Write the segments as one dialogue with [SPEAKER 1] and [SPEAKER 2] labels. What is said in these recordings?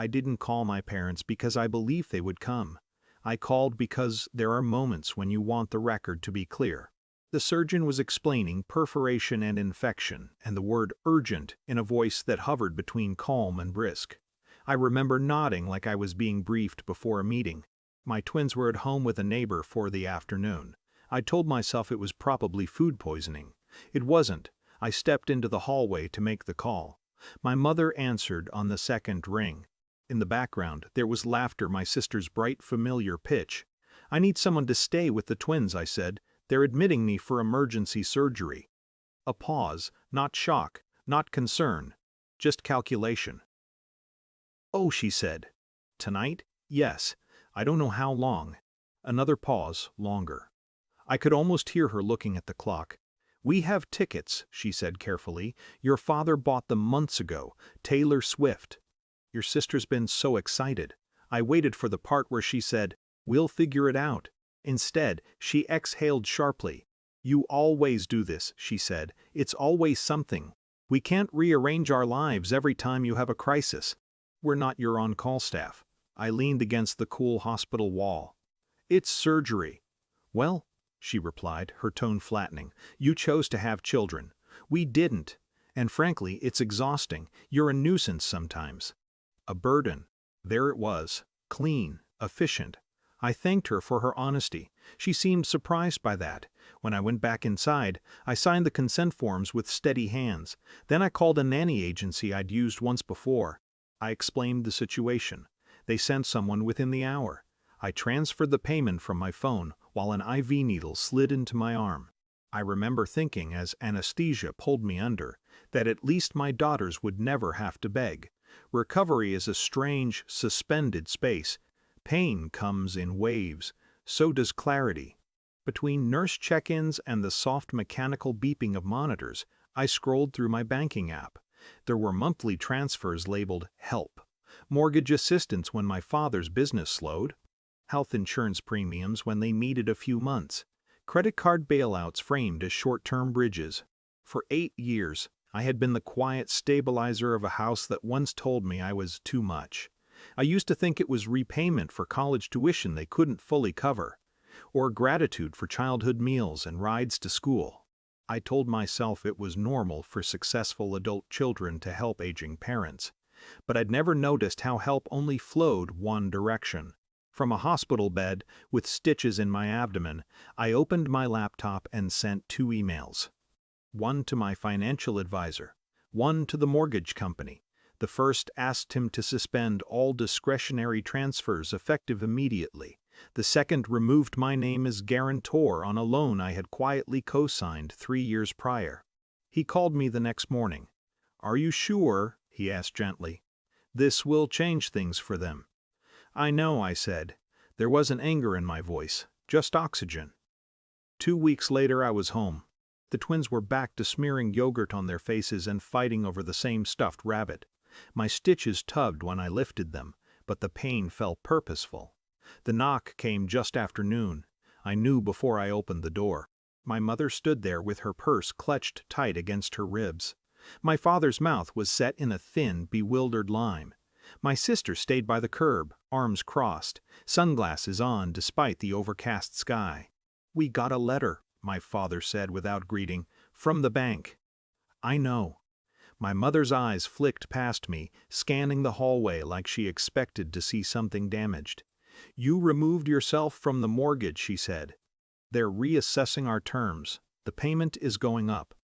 [SPEAKER 1] I didn't call my parents because I believed they would come. I called because there are moments when you want the record to be clear. The surgeon was explaining perforation and infection, and the word urgent in a voice that hovered between calm and brisk. I remember nodding like I was being briefed before a meeting. My twins were at home with a neighbor for the afternoon. I told myself it was probably food poisoning. It wasn't. I stepped into the hallway to make the call. My mother answered on the second ring. In the background, there was laughter, my sister's bright, familiar pitch. "I need someone to stay with the twins," I said. "They're admitting me for emergency surgery." A pause, not shock, not concern, just calculation. "Oh," she said. "Tonight? Yes. I don't know how long." Another pause, longer. I could almost hear her looking at the clock. "We have tickets," she said carefully. "Your father bought them months ago. Taylor Swift." Your sister's been so excited. I waited for the part where she said, "We'll figure it out." Instead, she exhaled sharply. "You always do this," she said. "It's always something. We can't rearrange our lives every time you have a crisis. We're not your on-call staff." I leaned against the cool hospital wall. "It's surgery." "Well," she replied, her tone flattening, "you chose to have children. We didn't. And frankly, it's exhausting. You're a nuisance sometimes." A burden. There it was. Clean. Efficient. I thanked her for her honesty. She seemed surprised by that. When I went back inside, I signed the consent forms with steady hands. Then I called a nanny agency I'd used once before. I explained the situation. They sent someone within the hour. I transferred the payment from my phone while an IV needle slid into my arm. I remember thinking as anesthesia pulled me under that at least my daughters would never have to beg. Recovery is a strange, suspended space. Pain comes in waves. So does clarity. Between nurse check-ins and the soft mechanical beeping of monitors, I scrolled through my banking app. There were monthly transfers labeled "Help," mortgage assistance when my father's business slowed, health insurance premiums when they needed a few months, credit card bailouts framed as short-term bridges. For 8 years, I had been the quiet stabilizer of a house that once told me I was too much. I used to think it was repayment for college tuition they couldn't fully cover, or gratitude for childhood meals and rides to school. I told myself it was normal for successful adult children to help aging parents, but I'd never noticed how help only flowed one direction. From a hospital bed, with stitches in my abdomen, I opened my laptop and sent 2 emails. One to my financial advisor, one to the mortgage company. The first asked him to suspend all discretionary transfers effective immediately. The second removed my name as guarantor on a loan I had quietly co-signed 3 years prior. He called me the next morning. "Are you sure?" he asked gently. "This will change things for them." "I know," I said. There wasn't anger in my voice, just oxygen. 2 weeks later I was home. The twins were back to smearing yogurt on their faces and fighting over the same stuffed rabbit. My stitches tugged when I lifted them, but the pain felt purposeful. The knock came just after noon. I knew before I opened the door. My mother stood there with her purse clutched tight against her ribs. My father's mouth was set in a thin, bewildered line. My sister stayed by the curb, arms crossed, sunglasses on despite the overcast sky. "We got a letter," my father said without greeting, "from the bank." "I know." My mother's eyes flicked past me, scanning the hallway like she expected to see something damaged. "You removed yourself from the mortgage," she said. "They're reassessing our terms. The payment is going up."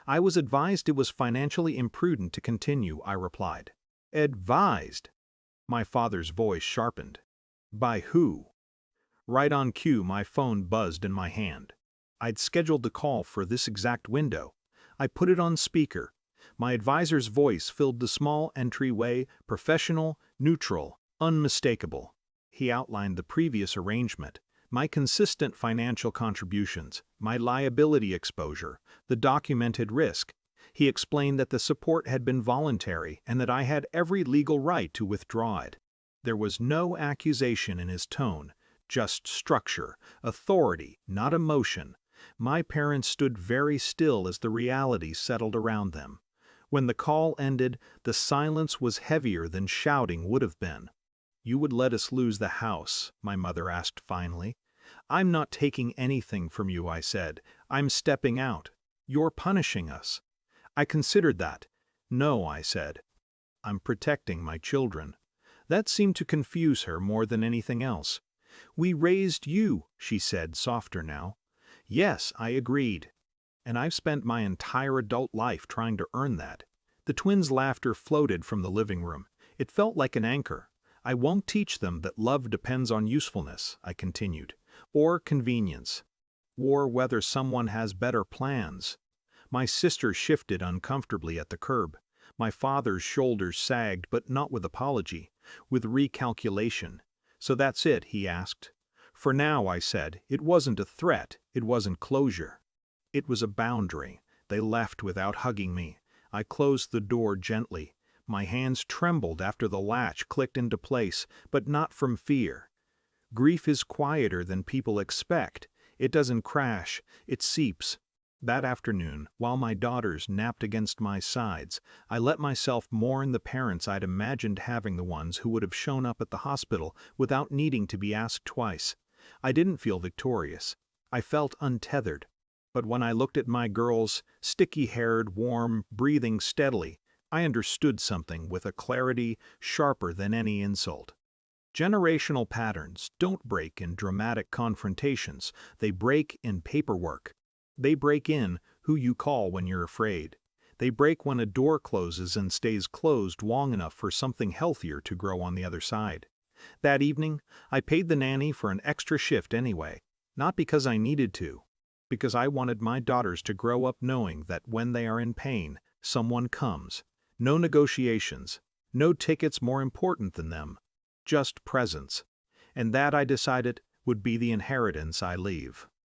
[SPEAKER 1] "I was advised it was financially imprudent to continue," I replied. "Advised?" My father's voice sharpened. "By who?" Right on cue, my phone buzzed in my hand. I'd scheduled the call for this exact window. I put it on speaker. My advisor's voice filled the small entryway, professional, neutral, unmistakable. He outlined the previous arrangement, my consistent financial contributions, my liability exposure, the documented risk. He explained that the support had been voluntary and that I had every legal right to withdraw it. There was no accusation in his tone, just structure, authority, not emotion. My parents stood very still as the reality settled around them. When the call ended, the silence was heavier than shouting would have been. "You would let us lose the house?" my mother asked finally. "I'm not taking anything from you," I said. "I'm stepping out. You're punishing us." I considered that. "No," I said. "I'm protecting my children." That seemed to confuse her more than anything else. "We raised you," she said, softer now. "Yes," I agreed. "And I've spent my entire adult life trying to earn that." The twins' laughter floated from the living room. It felt like an anchor. "I won't teach them that love depends on usefulness," I continued, "or convenience, or whether someone has better plans." My sister shifted uncomfortably at the curb. My father's shoulders sagged, but not with apology, with recalculation. "So that's it?" he asked. "For now," I said. It wasn't a threat, it wasn't closure. It was a boundary. They left without hugging me. I closed the door gently. My hands trembled after the latch clicked into place, but not from fear. Grief is quieter than people expect. It doesn't crash, it seeps. That afternoon, while my daughters napped against my sides, I let myself mourn the parents I'd imagined having, the ones who would have shown up at the hospital without needing to be asked twice. I didn't feel victorious. I felt untethered. But when I looked at my girls, sticky-haired, warm, breathing steadily, I understood something with a clarity sharper than any insult. Generational patterns don't break in dramatic confrontations, they break in paperwork. They break in who you call when you're afraid. They break when a door closes and stays closed long enough for something healthier to grow on the other side. That evening, I paid the nanny for an extra shift anyway, not because I needed to, because I wanted my daughters to grow up knowing that when they are in pain, someone comes. No negotiations, no tickets more important than them, just presence. And that, I decided, would be the inheritance I leave.